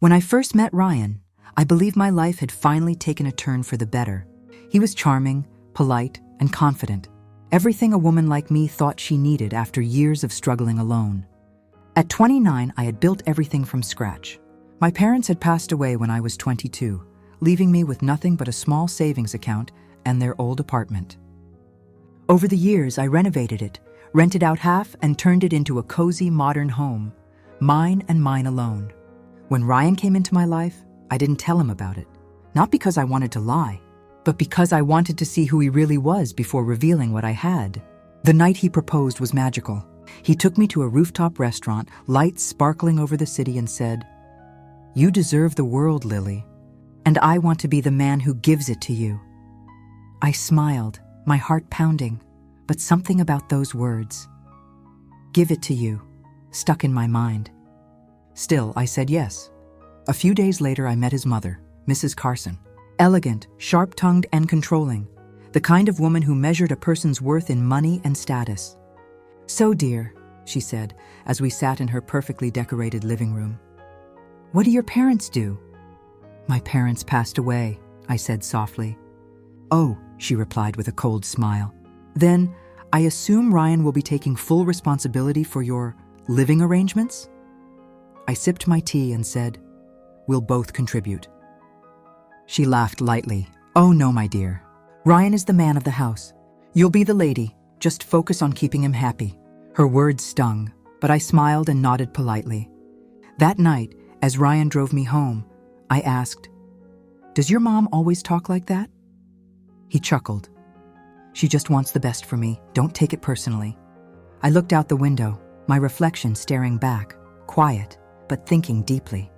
When I first met Ryan, I believed my life had finally taken a turn for the better. He was charming, polite, and confident. Everything a woman like me thought she needed after years of struggling alone. At 29, I had built everything from scratch. My parents had passed away when I was 22, leaving me with nothing but a small savings account and their old apartment. Over the years, I renovated it, rented out half, and turned it into a cozy, modern home, mine and mine alone. When Ryan came into my life, I didn't tell him about it. Not because I wanted to lie, but because I wanted to see who he really was before revealing what I had. The night he proposed was magical. He took me to a rooftop restaurant, lights sparkling over the city, and said, "You deserve the world, Lily, and I want to be the man who gives it to you." I smiled, my heart pounding, but something about those words, "give it to you," stuck in my mind. Still, I said yes. A few days later, I met his mother, Mrs. Carson. Elegant, sharp-tongued, and controlling, the kind of woman who measured a person's worth in money and status. "So, dear," she said, as we sat in her perfectly decorated living room, "what do your parents do?" "My parents passed away," I said softly. "Oh," she replied with a cold smile. "Then, I assume Ryan will be taking full responsibility for your living arrangements?" I sipped my tea and said, "We'll both contribute." She laughed lightly. "Oh no, my dear. Ryan is the man of the house. You'll be the lady. Just focus on keeping him happy." Her words stung, but I smiled and nodded politely. That night, as Ryan drove me home, I asked, "Does your mom always talk like that?" He chuckled. "She just wants the best for me. Don't take it personally." I looked out the window, my reflection staring back, quiet, but thinking deeply.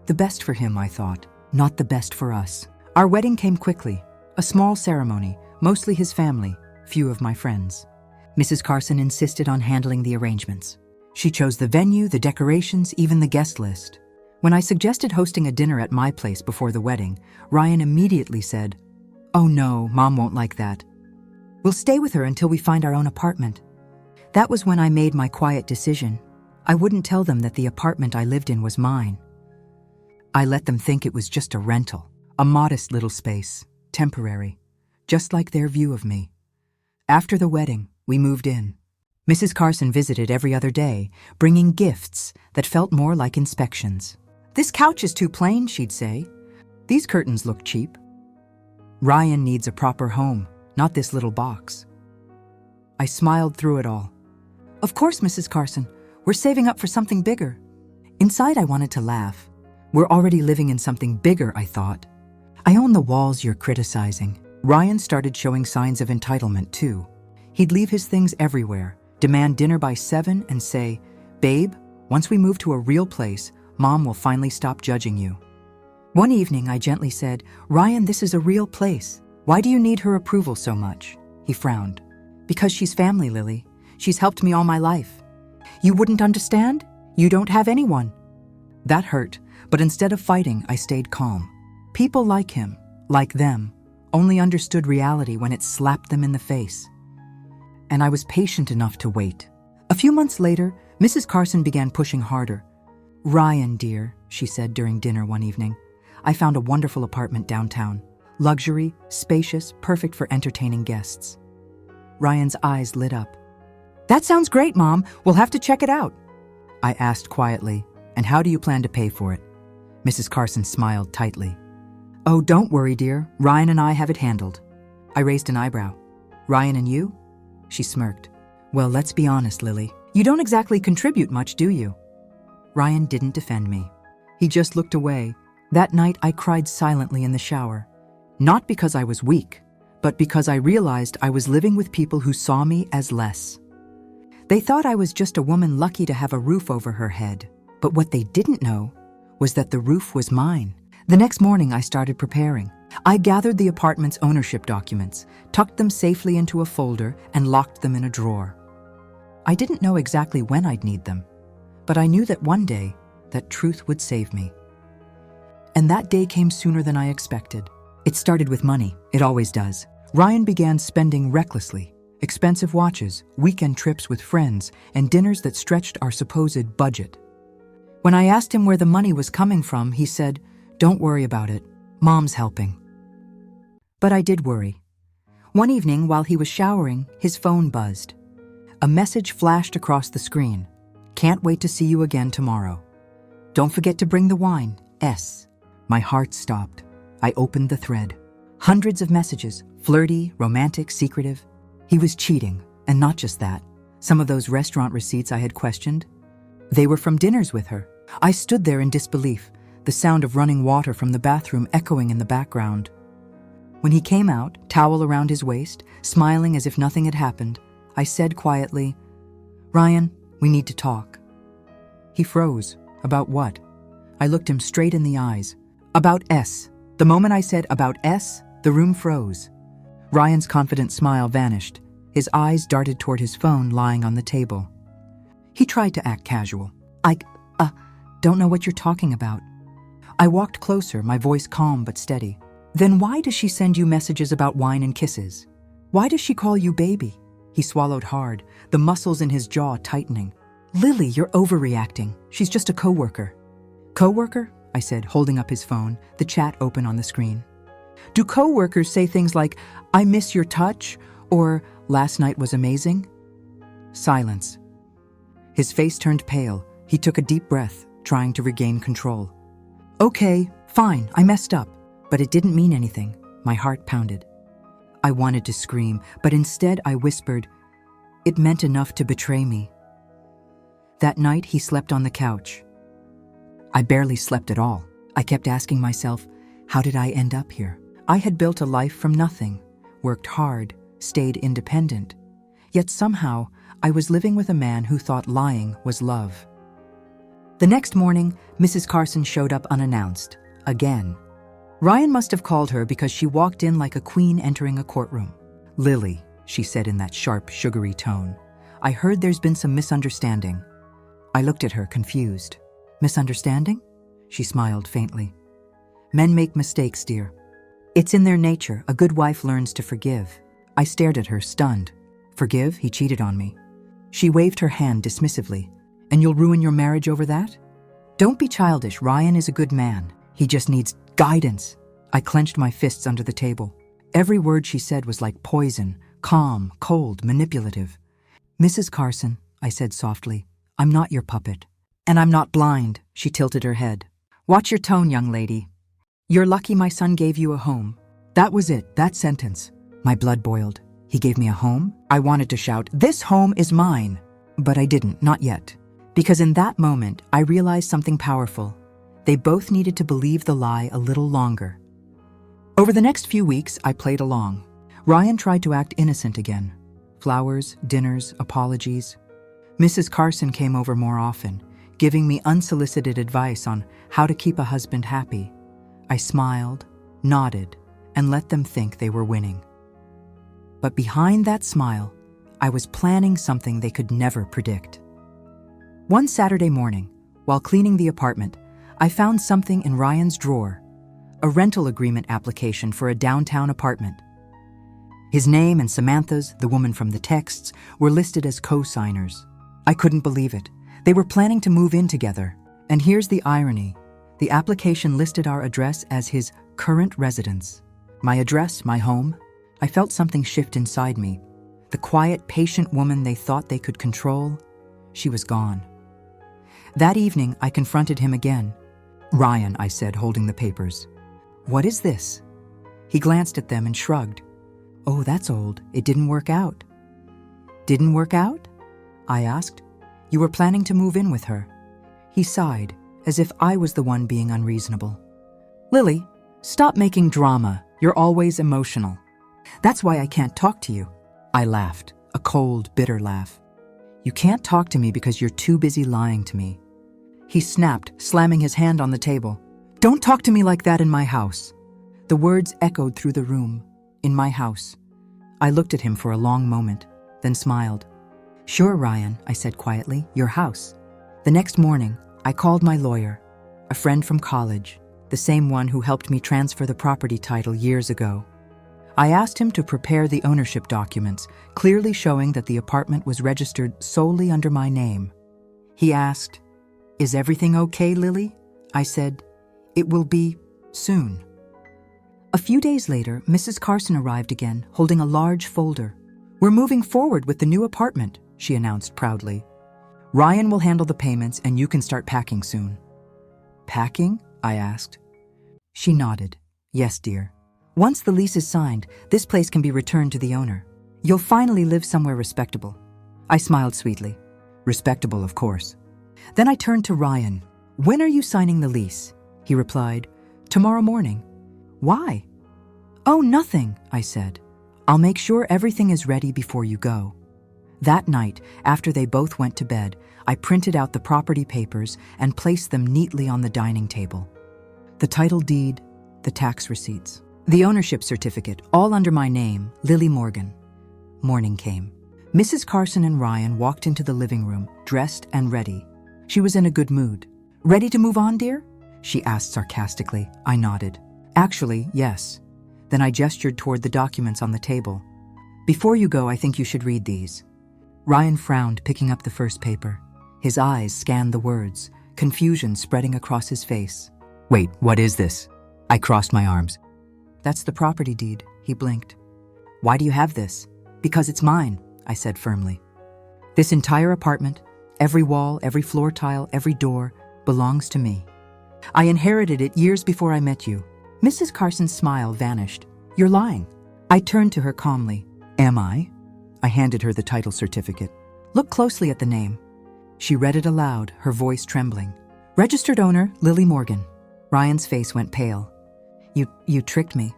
The best for him, I thought, not the best for us. Our wedding came quickly, a small ceremony, mostly his family, few of my friends. Mrs. Carson insisted on handling the arrangements. She chose the venue, the decorations, even the guest list. When I suggested hosting a dinner at my place before the wedding, Ryan immediately said, "Oh no, Mom won't like that. We'll stay with her until we find our own apartment." That was when I made my quiet decision. I wouldn't tell them that the apartment I lived in was mine. I let them think it was just a rental, a modest little space, temporary, just like their view of me. After the wedding, we moved in. Mrs. Carson visited every other day, bringing gifts that felt more like inspections. "This couch is too plain," she'd say. "These curtains look cheap. Ryan needs a proper home, not this little box." I smiled through it all. "Of course, Mrs. Carson, we're saving up for something bigger." Inside, I wanted to laugh. We're already living in something bigger, I thought. "I own the walls you're criticizing." Ryan started showing signs of entitlement, too. He'd leave his things everywhere, demand dinner by 7, and say, "Babe, once we move to a real place, Mom will finally stop judging you." One evening, I gently said, "Ryan, this is a real place. Why do you need her approval so much?" He frowned. "Because she's family, Lily. She's helped me all my life." "You wouldn't understand? You don't have anyone." That hurt, but instead of fighting, I stayed calm. People like him, like them, only understood reality when it slapped them in the face. And I was patient enough to wait. A few months later, Mrs. Carson began pushing harder. "Ryan, dear," she said during dinner one evening, "I found a wonderful apartment downtown. Luxury, spacious, perfect for entertaining guests." Ryan's eyes lit up. "That sounds great, Mom. We'll have to check it out." I asked quietly, "And how do you plan to pay for it?" Mrs. Carson smiled tightly. "Oh, don't worry, dear. Ryan and I have it handled." I raised an eyebrow. "Ryan and you?" She smirked. "Well, let's be honest, Lily. You don't exactly contribute much, do you?" Ryan didn't defend me. He just looked away. That night, I cried silently in the shower. Not because I was weak, but because I realized I was living with people who saw me as less. They thought I was just a woman lucky to have a roof over her head. But what they didn't know was that the roof was mine. The next morning, I started preparing. I gathered the apartment's ownership documents, tucked them safely into a folder, and locked them in a drawer. I didn't know exactly when I'd need them, but I knew that one day, that truth would save me. And that day came sooner than I expected. It started with money. It always does. Ryan began spending recklessly. Expensive watches, weekend trips with friends, and dinners that stretched our supposed budget. When I asked him where the money was coming from, he said, "Don't worry about it. Mom's helping." But I did worry. One evening, while he was showering, his phone buzzed. A message flashed across the screen. "Can't wait to see you again tomorrow. Don't forget to bring the wine. S." My heart stopped. I opened the thread. Hundreds of messages, flirty, romantic, secretive. He was cheating, and not just that. Some of those restaurant receipts I had questioned, they were from dinners with her. I stood there in disbelief, the sound of running water from the bathroom echoing in the background. When he came out, towel around his waist, smiling as if nothing had happened, I said quietly, "Ryan, we need to talk." He froze. About what? I looked him straight in the eyes. About S. The moment I said about S, the room froze. Ryan's confident smile vanished. His eyes darted toward his phone lying on the table. He tried to act casual. I don't know what you're talking about." I walked closer, my voice calm but steady. "Then why does she send you messages about wine and kisses? Why does she call you baby?" He swallowed hard, the muscles in his jaw tightening. "Lily, you're overreacting. She's just a coworker." "Coworker?" I said, holding up his phone, the chat open on the screen. "Do coworkers say things like, 'I miss your touch,' or 'last night was amazing'?" Silence. His face turned pale. He took a deep breath, trying to regain control. "Okay, fine, I messed up." But it didn't mean anything. My heart pounded. I wanted to scream, but instead I whispered, "It meant enough to betray me." That night he slept on the couch. I barely slept at all. I kept asking myself, how did I end up here? I had built a life from nothing, worked hard, stayed independent. Yet somehow, I was living with a man who thought lying was love. The next morning, Mrs. Carson showed up unannounced, again. Ryan must have called her because she walked in like a queen entering a courtroom. "Lily," she said in that sharp, sugary tone, "I heard there's been some misunderstanding." I looked at her, confused. "Misunderstanding?" She smiled faintly. "Men make mistakes, dear. It's in their nature. A good wife learns to forgive." I stared at her, stunned. "Forgive? He cheated on me." She waved her hand dismissively. "And you'll ruin your marriage over that?" "Don't be childish. Ryan is a good man. He just needs guidance." I clenched my fists under the table. Every word she said was like poison, calm, cold, manipulative. "Mrs. Carson," I said softly, "I'm not your puppet. And I'm not blind." She tilted her head. "Watch your tone, young lady. You're lucky my son gave you a home." That was it, that sentence. My blood boiled. He gave me a home? I wanted to shout, "This home is mine." But I didn't, not yet. Because in that moment, I realized something powerful. They both needed to believe the lie a little longer. Over the next few weeks, I played along. Ryan tried to act innocent again. Flowers, dinners, apologies. Mrs. Carson came over more often, giving me unsolicited advice on how to keep a husband happy. I smiled, nodded, and let them think they were winning. But behind that smile, I was planning something they could never predict. One Saturday morning, while cleaning the apartment, I found something in Ryan's drawer, a rental agreement application for a downtown apartment. His name and Samantha's, the woman from the texts, were listed as co-signers. I couldn't believe it. They were planning to move in together. And here's the irony. The application listed our address as his current residence. My address, my home. I felt something shift inside me. The quiet, patient woman they thought they could control, she was gone. That evening, I confronted him again. "Ryan," I said, holding the papers. "What is this?" He glanced at them and shrugged. "Oh, that's old. It didn't work out." "Didn't work out?" I asked. "You were planning to move in with her." He sighed, as if I was the one being unreasonable. "Lily, stop making drama. You're always emotional. That's why I can't talk to you." I laughed, a cold, bitter laugh. "You can't talk to me because you're too busy lying to me." He snapped, slamming his hand on the table. "Don't talk to me like that in my house." The words echoed through the room. In my house. I looked at him for a long moment, then smiled. "Sure, Ryan," I said quietly, "your house." The next morning, I called my lawyer, a friend from college, the same one who helped me transfer the property title years ago. I asked him to prepare the ownership documents, clearly showing that the apartment was registered solely under my name. He asked, Is everything okay, Lily? I said. It will be soon. A few days later, Mrs. Carson arrived again, holding a large folder. We're moving forward with the new apartment, she announced proudly. Ryan will handle the payments and you can start packing soon. Packing? I asked. She nodded. Yes, dear. Once the lease is signed, this place can be returned to the owner. You'll finally live somewhere respectable. I smiled sweetly. Respectable, of course. Then I turned to Ryan. When are you signing the lease? He replied, Tomorrow morning. Why? Oh, nothing, I said. I'll make sure everything is ready before you go. That night, after they both went to bed, I printed out the property papers and placed them neatly on the dining table. The title deed, the tax receipts, the ownership certificate, all under my name, Lily Morgan. Morning came. Mrs. Carson and Ryan walked into the living room, dressed and ready. She was in a good mood. Ready to move on, dear? She asked sarcastically. I nodded. Actually, yes. Then I gestured toward the documents on the table. Before you go, I think you should read these. Ryan frowned, picking up the first paper. His eyes scanned the words, confusion spreading across his face. Wait, what is this? I crossed my arms. That's the property deed, he blinked. Why do you have this? Because it's mine, I said firmly. This entire apartment, every wall, every floor tile, every door, belongs to me. I inherited it years before I met you. Mrs. Carson's smile vanished. You're lying. I turned to her calmly. Am I? I handed her the title certificate. Look closely at the name. She read it aloud, her voice trembling. Registered owner, Lily Morgan. Ryan's face went pale. You tricked me.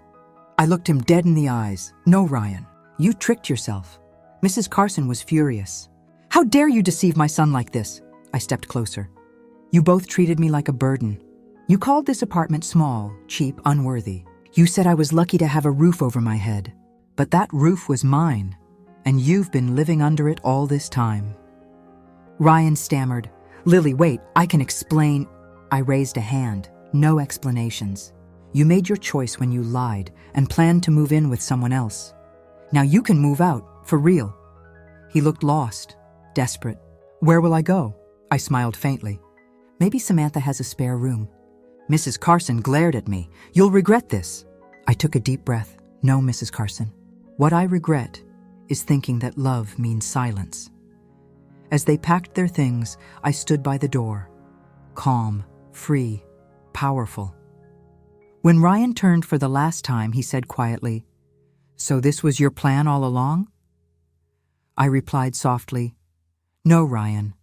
I looked him dead in the eyes. No, Ryan. You tricked yourself. Mrs. Carson was furious. How dare you deceive my son like this? I stepped closer. You both treated me like a burden. You called this apartment small, cheap, unworthy. You said I was lucky to have a roof over my head. But that roof was mine, and you've been living under it all this time. Ryan stammered. Lily, wait, I can explain. I raised a hand. No explanations. You made your choice when you lied and planned to move in with someone else. Now you can move out, for real. He looked lost, desperate. Where will I go? I smiled faintly. Maybe Samantha has a spare room. Mrs. Carson glared at me. You'll regret this. I took a deep breath. No, Mrs. Carson. What I regret is thinking that love means silence. As they packed their things, I stood by the door. Calm, free, powerful. When Ryan turned for the last time, he said quietly, So this was your plan all along? I replied softly, No, Ryan.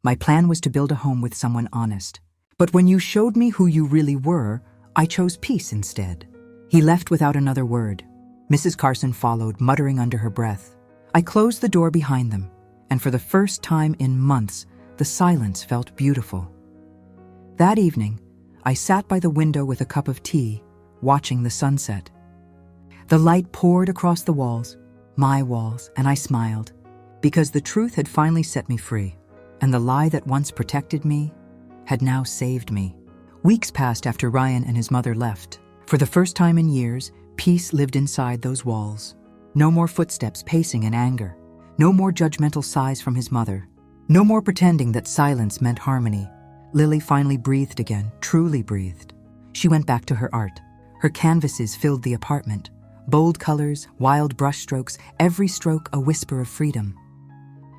My plan was to build a home with someone honest. But when you showed me who you really were, I chose peace instead. He left without another word. Mrs. Carson followed, muttering under her breath. I closed the door behind them, and for the first time in months, the silence felt beautiful. That evening, I sat by the window with a cup of tea, watching the sunset. The light poured across the walls, my walls, and I smiled, because the truth had finally set me free, and the lie that once protected me had now saved me. Weeks passed after Ryan and his mother left. For the first time in years, peace lived inside those walls. No more footsteps pacing in anger. No more judgmental sighs from his mother. No more pretending that silence meant harmony. Lily finally breathed again, truly breathed. She went back to her art. Her canvases filled the apartment. Bold colors, wild brushstrokes, every stroke a whisper of freedom.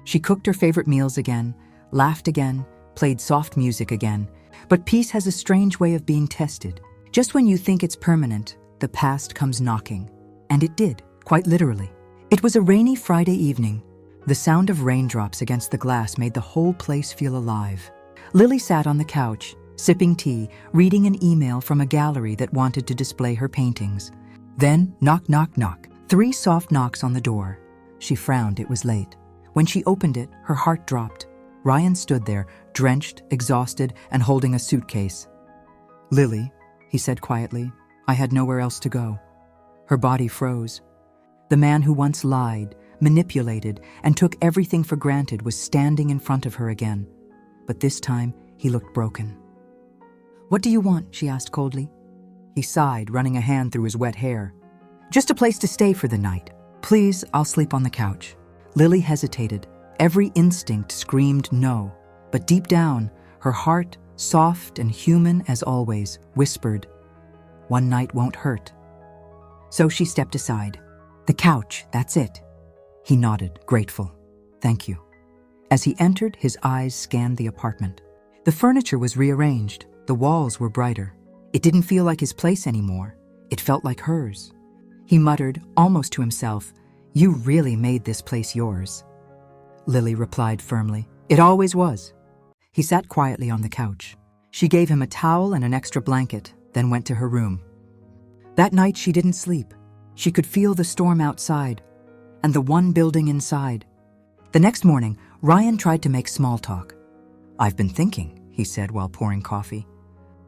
She cooked her favorite meals again, laughed again, played soft music again. But peace has a strange way of being tested. Just when you think it's permanent, the past comes knocking. And it did, quite literally. It was a rainy Friday evening. The sound of raindrops against the glass made the whole place feel alive. Lily sat on the couch, sipping tea, reading an email from a gallery that wanted to display her paintings. Then, knock, knock, knock. 3 soft knocks on the door. She frowned, it was late. When she opened it, her heart dropped. Ryan stood there, drenched, exhausted, and holding a suitcase. Lily, he said quietly, I had nowhere else to go. Her body froze. The man who once lied, manipulated, and took everything for granted was standing in front of her again. But this time, he looked broken. What do you want? She asked coldly. He sighed, running a hand through his wet hair. Just a place to stay for the night. Please, I'll sleep on the couch. Lily hesitated. Every instinct screamed no, but deep down, Her heart, soft and human as always, whispered, "One night won't hurt." So she stepped aside. "The couch, that's it." He nodded, grateful. "Thank you." As he entered, his eyes scanned the apartment. The furniture was rearranged. The walls were brighter. It didn't feel like his place anymore. It felt like hers. He muttered, almost to himself, "You really made this place yours." Lily replied firmly, "It always was." He sat quietly on the couch. She gave him a towel and an extra blanket, then went to her room. That night she didn't sleep. She could feel the storm outside and the one building inside. The next morning, Ryan tried to make small talk. "I've been thinking," he said while pouring coffee.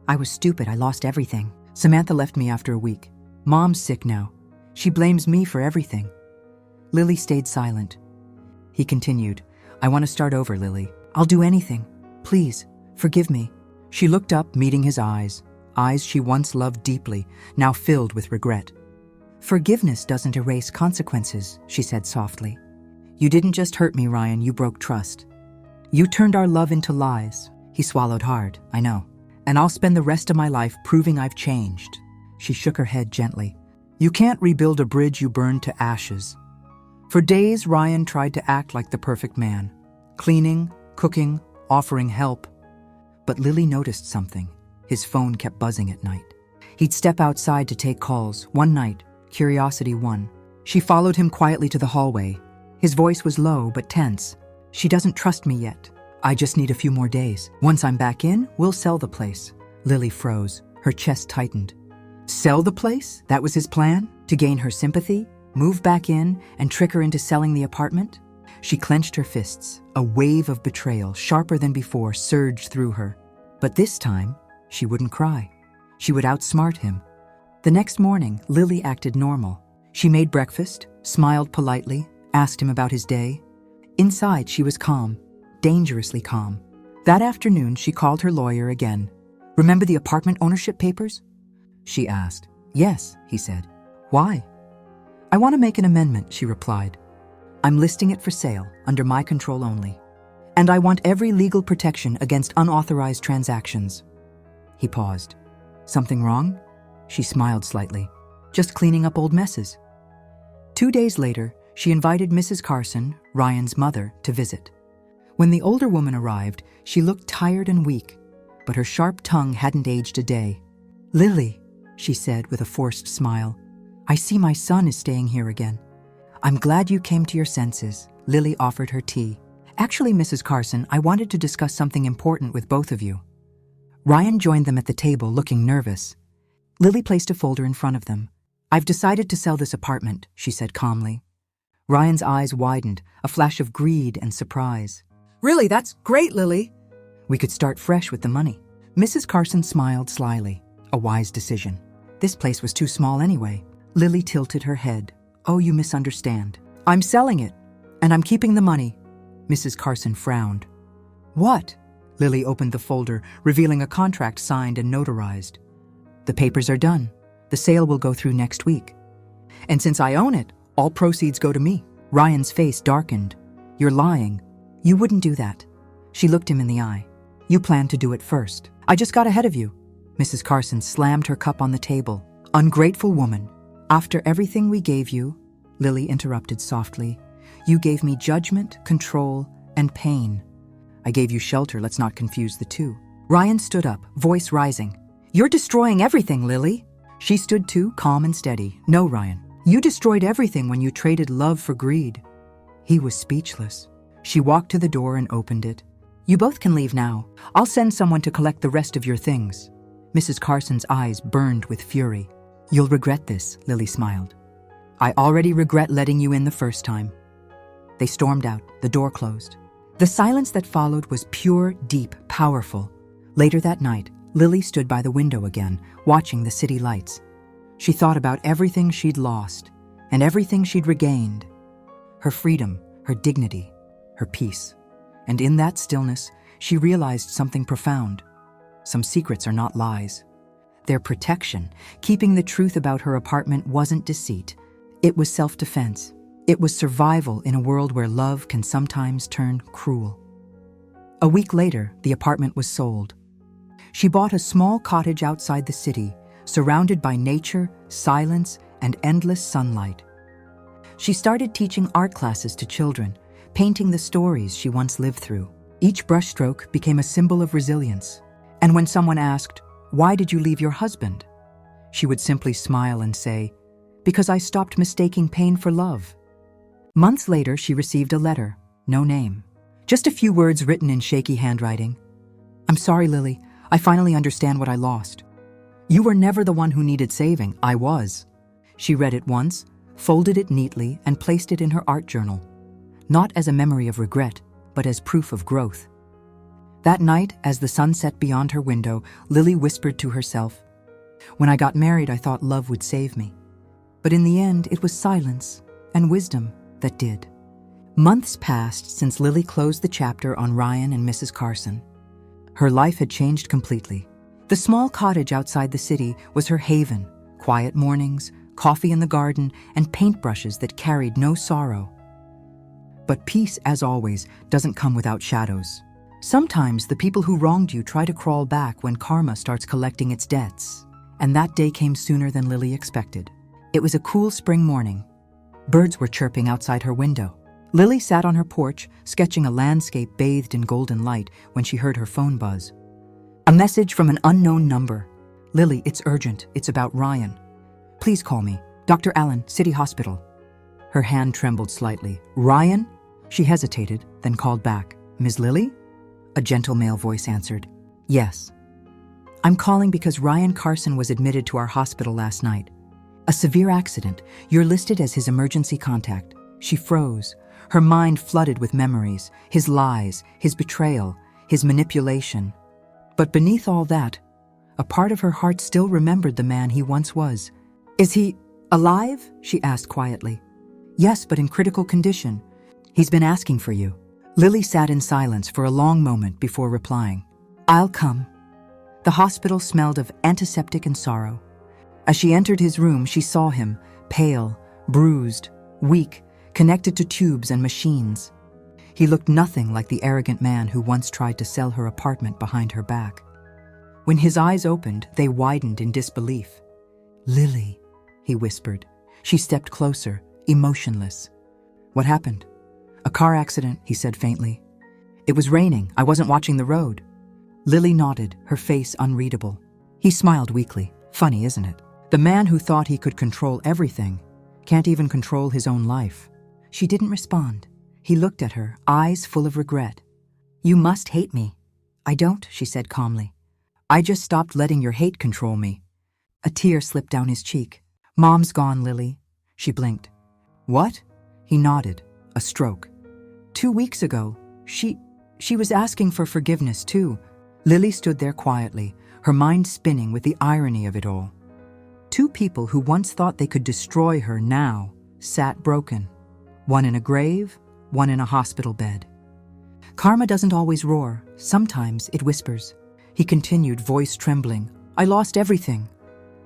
"I was stupid. I lost everything. Samantha left me after a week. Mom's sick now. She blames me for everything." Lily stayed silent. He continued, "I want to start over, Lily. I'll do anything. Please, forgive me." She looked up, meeting his eyes she once loved deeply, now filled with regret. "Forgiveness doesn't erase consequences," she said softly. "You didn't just hurt me, Ryan, you broke trust. You turned our love into lies." He swallowed hard, "I know. And I'll spend the rest of my life proving I've changed." She shook her head gently. "You can't rebuild a bridge you burned to ashes." For days, Ryan tried to act like the perfect man, cleaning, cooking, offering help. But Lily noticed something. His phone kept buzzing at night. He'd step outside to take calls. One night, curiosity won. She followed him quietly to the hallway. His voice was low but tense. "She doesn't trust me yet. I just need a few more days. Once I'm back in, we'll sell the place." Lily froze. Her chest tightened. Sell the place? That was his plan? To gain her sympathy, move back in, and trick her into selling the apartment? She clenched her fists. A wave of betrayal, sharper than before, surged through her. But this time, she wouldn't cry. She would outsmart him. The next morning, Lily acted normal. She made breakfast, smiled politely, asked him about his day. Inside, she was calm, dangerously calm. That afternoon, she called her lawyer again. "Remember the apartment ownership papers?" she asked. "Yes," he said. "Why?" "I want to make an amendment," she replied. "I'm listing it for sale, under my control only. And I want every legal protection against unauthorized transactions." He paused. "Something wrong?" She smiled slightly. "Just cleaning up old messes." 2 days later, she invited Mrs. Carson, Ryan's mother, to visit. When the older woman arrived, she looked tired and weak, but her sharp tongue hadn't aged a day. "Lily," she said with a forced smile, "I see my son is staying here again." "I'm glad you came to your senses." Lily offered her tea. "Actually, Mrs. Carson, I wanted to discuss something important with both of you." Ryan joined them at the table, looking nervous. Lily placed a folder in front of them. "I've decided to sell this apartment," she said calmly. Ryan's eyes widened, a flash of greed and surprise. "Really, that's great, Lily." "We could start fresh with the money." Mrs. Carson smiled slyly. A wise decision. This place was too small anyway. Lily tilted her head. "Oh, you misunderstand. I'm selling it, and I'm keeping the money." Mrs. Carson frowned. "What?" Lily opened the folder, revealing a contract signed and notarized. "The papers are done. The sale will go through next week. And since I own it, all proceeds go to me." Ryan's face darkened. "You're lying. You wouldn't do that." She looked him in the eye. "You planned to do it first. I just got ahead of you." Mrs. Carson slammed her cup on the table. "Ungrateful woman. After everything we gave you," Lily interrupted softly, "you gave me judgment, control, and pain. I gave you shelter, let's not confuse the two." Ryan stood up, voice rising. "You're destroying everything, Lily." She stood too, calm and steady. "No, Ryan. You destroyed everything when you traded love for greed." He was speechless. She walked to the door and opened it. "You both can leave now. I'll send someone to collect the rest of your things." Mrs. Carson's eyes burned with fury. "You'll regret this," Lily smiled. "I already regret letting you in the first time." They stormed out. The door closed. The silence that followed was pure, deep, powerful. Later that night, Lily stood by the window again, watching the city lights. She thought about everything she'd lost and everything she'd regained. Her freedom, her dignity, her peace. And in that stillness, she realized something profound. Some secrets are not lies. They're protection. Keeping the truth about her apartment wasn't deceit. It was self-defense. It was survival in a world where love can sometimes turn cruel. A week later, the apartment was sold. She bought a small cottage outside the city, surrounded by nature, silence, and endless sunlight. She started teaching art classes to children, painting the stories she once lived through. Each brushstroke became a symbol of resilience. And when someone asked, "Why did you leave your husband?" she would simply smile and say, "Because I stopped mistaking pain for love." Months later, she received a letter, no name. Just a few words written in shaky handwriting. "I'm sorry, Lily. I finally understand what I lost. You were never the one who needed saving. I was." She read it once, folded it neatly, and placed it in her art journal. Not as a memory of regret, but as proof of growth. That night, as the sun set beyond her window, Lily whispered to herself, "When I got married, I thought love would save me. But in the end, it was silence and wisdom that did." Months passed since Lily closed the chapter on Ryan and Mrs. Carson. Her life had changed completely. The small cottage outside the city was her haven, quiet mornings, coffee in the garden, and paintbrushes that carried no sorrow. But peace, as always, doesn't come without shadows. Sometimes the people who wronged you try to crawl back when karma starts collecting its debts. And that day came sooner than Lily expected. It was a cool spring morning. Birds were chirping outside her window. Lily sat on her porch, sketching a landscape bathed in golden light when she heard her phone buzz. A message from an unknown number. "Lily, it's urgent. It's about Ryan. Please call me. Dr. Allen, City Hospital." Her hand trembled slightly. "Ryan?" She hesitated, then called back. "Ms. Lily?" A gentle male voice answered. "Yes. I'm calling because Ryan Carson was admitted to our hospital last night. A severe accident. You're listed as his emergency contact." She froze, her mind flooded with memories, his lies, his betrayal, his manipulation. But beneath all that, a part of her heart still remembered the man he once was. "Is he alive?" she asked quietly. "Yes, but in critical condition. He's been asking for you." Lily sat in silence for a long moment before replying. "I'll come." The hospital smelled of antiseptic and sorrow. As she entered his room, she saw him, pale, bruised, weak, connected to tubes and machines. He looked nothing like the arrogant man who once tried to sell her apartment behind her back. When his eyes opened, they widened in disbelief. "Lily," he whispered. She stepped closer, emotionless. "What happened?" "A car accident," he said faintly. "It was raining. I wasn't watching the road." Lily nodded, her face unreadable. He smiled weakly. Funny, isn't it? The man who thought he could control everything can't even control his own life. She didn't respond. He looked at her, eyes full of regret. "You must hate me." "I don't," she said calmly. "I just stopped letting your hate control me." A tear slipped down his cheek. "Mom's gone, Lily." She blinked. "What?" He nodded. A stroke. 2 weeks ago, she was asking for forgiveness too. Lily stood there quietly, her mind spinning with the irony of it all. Two people who once thought they could destroy her now sat broken. One in a grave, one in a hospital bed. Karma doesn't always roar. Sometimes it whispers. He continued, voice trembling. "I lost everything.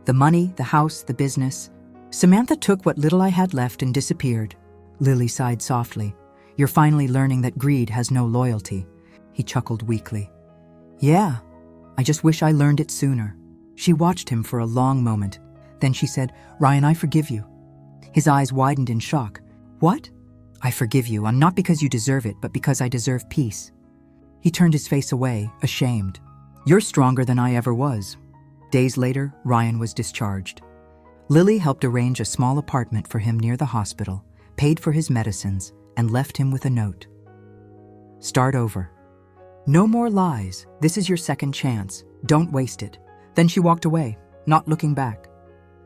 The money, the house, the business. Samantha took what little I had left and disappeared." Lily sighed softly. "You're finally learning that greed has no loyalty." He chuckled weakly. "Yeah, I just wish I learned it sooner." She watched him for a long moment. Then she said, "Ryan, I forgive you." His eyes widened in shock. "What?" "I forgive you, and not because you deserve it, but because I deserve peace." He turned his face away, ashamed. "You're stronger than I ever was." Days later, Ryan was discharged. Lily helped arrange a small apartment for him near the hospital, paid for his medicines, and left him with a note. "Start over. No more lies. This is your second chance. Don't waste it." Then she walked away, not looking back.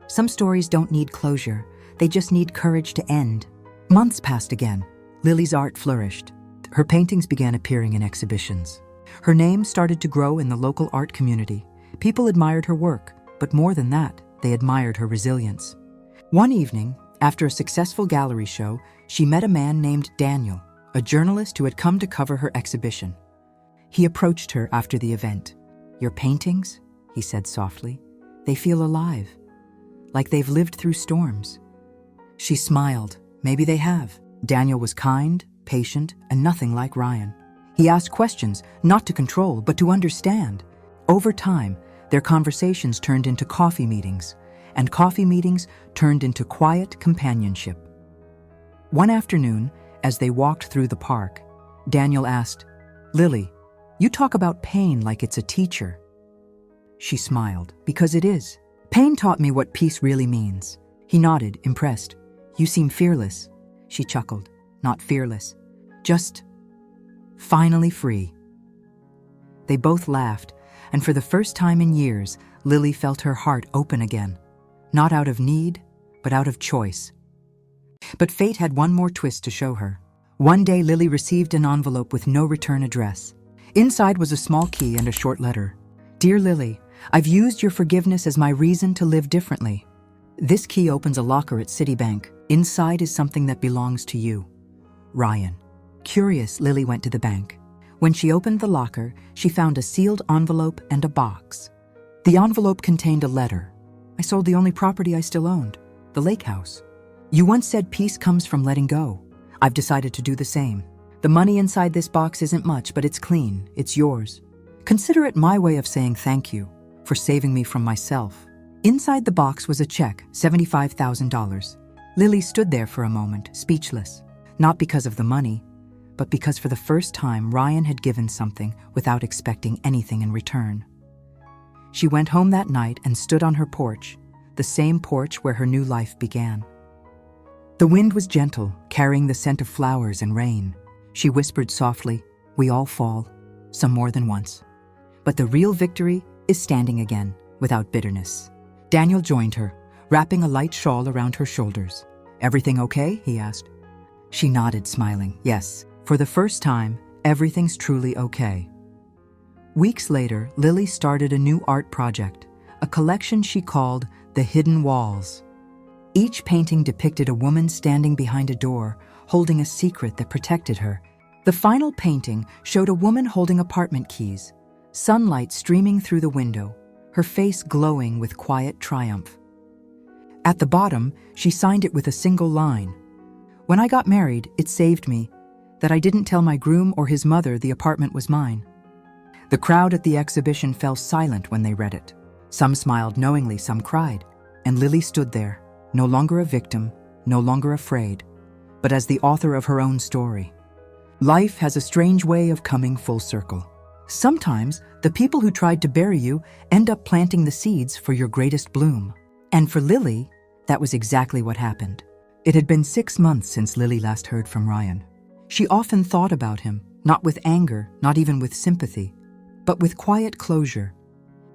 Some stories don't need closure. They just need courage to end. Months passed again. Lily's art flourished. Her paintings began appearing in exhibitions. Her name started to grow in the local art community. People admired her work, but more than that, they admired her resilience. One evening, after a successful gallery show, she met a man named Daniel, a journalist who had come to cover her exhibition. He approached her after the event. "Your paintings," he said softly, "they feel alive, like they've lived through storms." She smiled. Maybe they have. Daniel was kind, patient, and nothing like Ryan. He asked questions, not to control, but to understand. Over time, their conversations turned into coffee meetings, and coffee meetings turned into quiet companionship. One afternoon, as they walked through the park, Daniel asked, "Lily, you talk about pain like it's a teacher." She smiled, "Because it is. Pain taught me what peace really means." He nodded, impressed. "You seem fearless." She chuckled, "Not fearless, just finally free." They both laughed, and for the first time in years, Lily felt her heart open again. Not out of need, but out of choice. But fate had one more twist to show her. One day, Lily received an envelope with no return address. Inside was a small key and a short letter. "Dear Lily, I've used your forgiveness as my reason to live differently. This key opens a locker at Citibank. Inside is something that belongs to you. Ryan." Curious, Lily went to the bank. When she opened the locker, she found a sealed envelope and a box. The envelope contained a letter. "I sold the only property I still owned, the lake house. You once said peace comes from letting go. I've decided to do the same. The money inside this box isn't much, but it's clean. It's yours. Consider it my way of saying thank you for saving me from myself." Inside the box was a check, $75,000. Lily stood there for a moment, speechless, not because of the money, but because for the first time Ryan had given something without expecting anything in return. She went home that night and stood on her porch, the same porch where her new life began. The wind was gentle, carrying the scent of flowers and rain. She whispered softly, "We all fall, some more than once. But the real victory is standing again, without bitterness." Daniel joined her, wrapping a light shawl around her shoulders. "Everything okay?" he asked. She nodded, smiling. "Yes, for the first time, everything's truly okay." Weeks later, Lily started a new art project, a collection she called The Hidden Walls. Each painting depicted a woman standing behind a door, holding a secret that protected her. The final painting showed a woman holding apartment keys, sunlight streaming through the window, her face glowing with quiet triumph. At the bottom, she signed it with a single line. "When I got married, it saved me that I didn't tell my groom or his mother the apartment was mine." The crowd at the exhibition fell silent when they read it. Some smiled knowingly, some cried, and Lily stood there, no longer a victim, no longer afraid, but as the author of her own story. Life has a strange way of coming full circle. Sometimes, the people who tried to bury you end up planting the seeds for your greatest bloom. And for Lily, that was exactly what happened. It had been 6 months since Lily last heard from Ryan. She often thought about him, not with anger, not even with sympathy, but with quiet closure.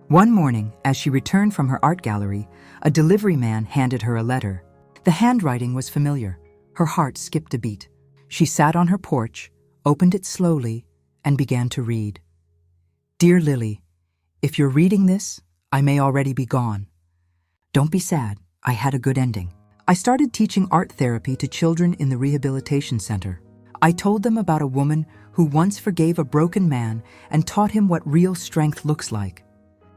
One morning, as she returned from her art gallery, a delivery man handed her a letter. The handwriting was familiar. Her heart skipped a beat. She sat on her porch, opened it slowly, and began to read. "Dear Lily, if you're reading this, I may already be gone. Don't be sad, I had a good ending. I started teaching art therapy to children in the rehabilitation center. I told them about a woman who once forgave a broken man and taught him what real strength looks like.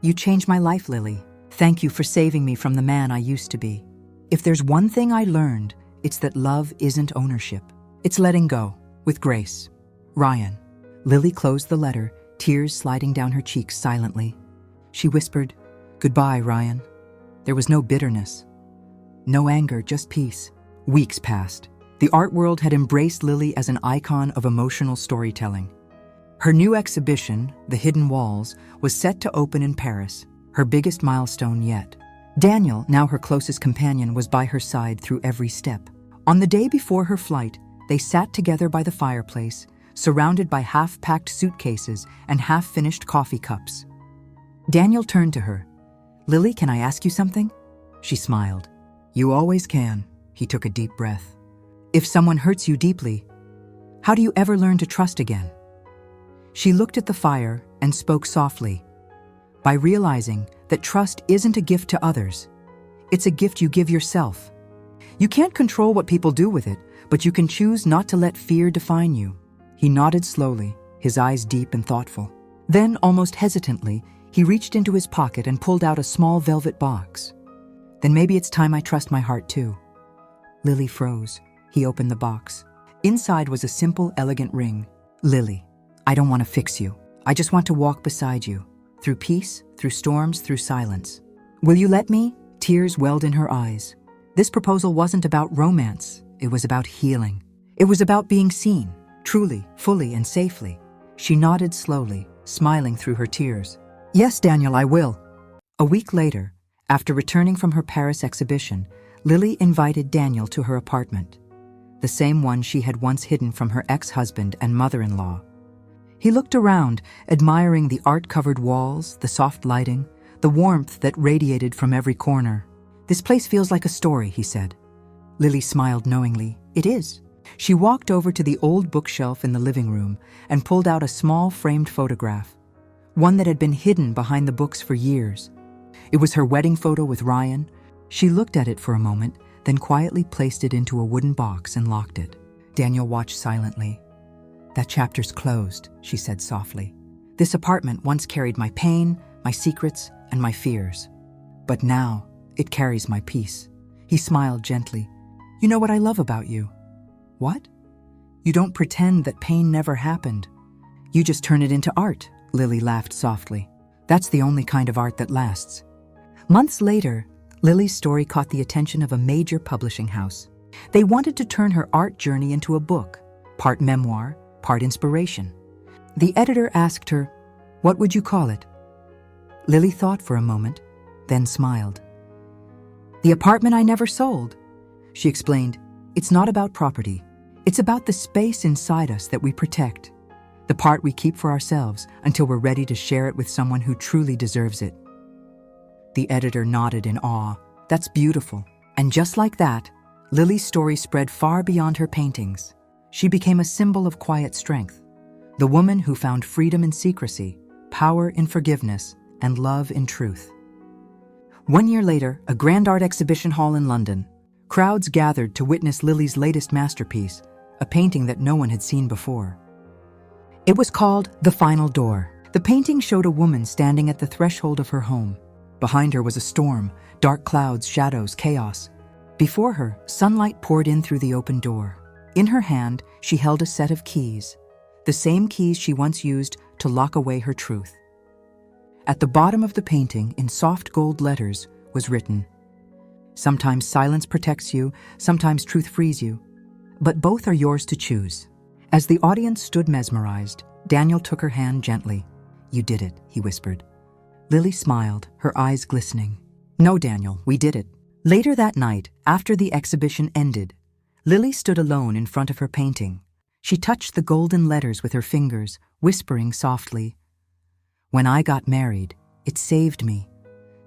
You changed my life, Lily. Thank you for saving me from the man I used to be. If there's one thing I learned, it's that love isn't ownership. It's letting go, with grace. Ryan." Lily closed the letter, tears sliding down her cheeks silently. She whispered, "Goodbye, Ryan." There was no bitterness, no anger, just peace. Weeks passed. The art world had embraced Lily as an icon of emotional storytelling. Her new exhibition, The Hidden Walls, was set to open in Paris, her biggest milestone yet. Daniel, now her closest companion, was by her side through every step. On the day before her flight, they sat together by the fireplace, surrounded by half-packed suitcases and half-finished coffee cups. Daniel turned to her. "Lily, can I ask you something?" She smiled. "You always can." He took a deep breath. "If someone hurts you deeply, how do you ever learn to trust again?" She looked at the fire and spoke softly. "By realizing that trust isn't a gift to others, it's a gift you give yourself. You can't control what people do with it, but you can choose not to let fear define you." He nodded slowly, his eyes deep and thoughtful. Then, almost hesitantly, he reached into his pocket and pulled out a small velvet box. "Then maybe it's time I trust my heart too." Lily froze. He opened the box. Inside was a simple, elegant ring. "Lily, I don't want to fix you. I just want to walk beside you, through peace, through storms, through silence. Will you let me? Tears welled in her eyes. This proposal wasn't about romance. It was about healing. It was about being seen, truly, fully, and safely. She nodded slowly, smiling through her tears. Yes, Daniel, I will. A week later, after returning from her Paris exhibition, Lily invited Daniel to her apartment, the same one she had once hidden from her ex-husband and mother-in-law. He looked around, admiring the art-covered walls, the soft lighting, the warmth that radiated from every corner. This place feels like a story, he said. Lily smiled knowingly. It is. She walked over to the old bookshelf in the living room and pulled out a small framed photograph, one that had been hidden behind the books for years. It was her wedding photo with Ryan. She looked at it for a moment, then quietly placed it into a wooden box and locked it. Daniel watched silently. That chapter's closed, she said softly. This apartment once carried my pain, my secrets, and my fears. But now, it carries my peace. He smiled gently. You know what I love about you? What? You don't pretend that pain never happened. You just turn it into art, Lily laughed softly. That's the only kind of art that lasts. Months later, Lily's story caught the attention of a major publishing house. They wanted to turn her art journey into a book, part memoir, part inspiration. The editor asked her, "What would you call it?" Lily thought for a moment, then smiled. "The apartment I never sold." She explained, "It's not about property. It's about the space inside us that we protect, the part we keep for ourselves until we're ready to share it with someone who truly deserves it." The editor nodded in awe. That's beautiful. And just like that, Lily's story spread far beyond her paintings. She became a symbol of quiet strength, the woman who found freedom in secrecy, power in forgiveness, and love in truth. 1 year later, a grand art exhibition hall in London. Crowds gathered to witness Lily's latest masterpiece, a painting that no one had seen before. It was called The Final Door. The painting showed a woman standing at the threshold of her home. Behind her was a storm, dark clouds, shadows, chaos. Before her, sunlight poured in through the open door. In her hand, she held a set of keys, the same keys she once used to lock away her truth. At the bottom of the painting, in soft gold letters, was written, "Sometimes silence protects you, sometimes truth frees you, but both are yours to choose." As the audience stood mesmerized, Daniel took her hand gently. "You did it," he whispered. Lily smiled, her eyes glistening. "No, Daniel, we did it." Later that night, after the exhibition ended, Lily stood alone in front of her painting. She touched the golden letters with her fingers, whispering softly, "When I got married, it saved me,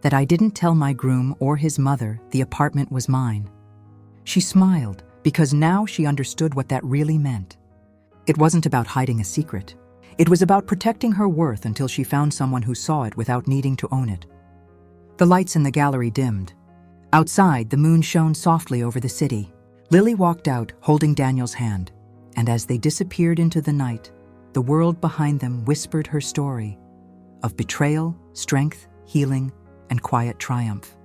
that I didn't tell my groom or his mother the apartment was mine." She smiled, because now she understood what that really meant. It wasn't about hiding a secret. It was about protecting her worth until she found someone who saw it without needing to own it. The lights in the gallery dimmed. Outside, the moon shone softly over the city. Lily walked out, holding Daniel's hand, and as they disappeared into the night, the world behind them whispered her story of betrayal, strength, healing, and quiet triumph.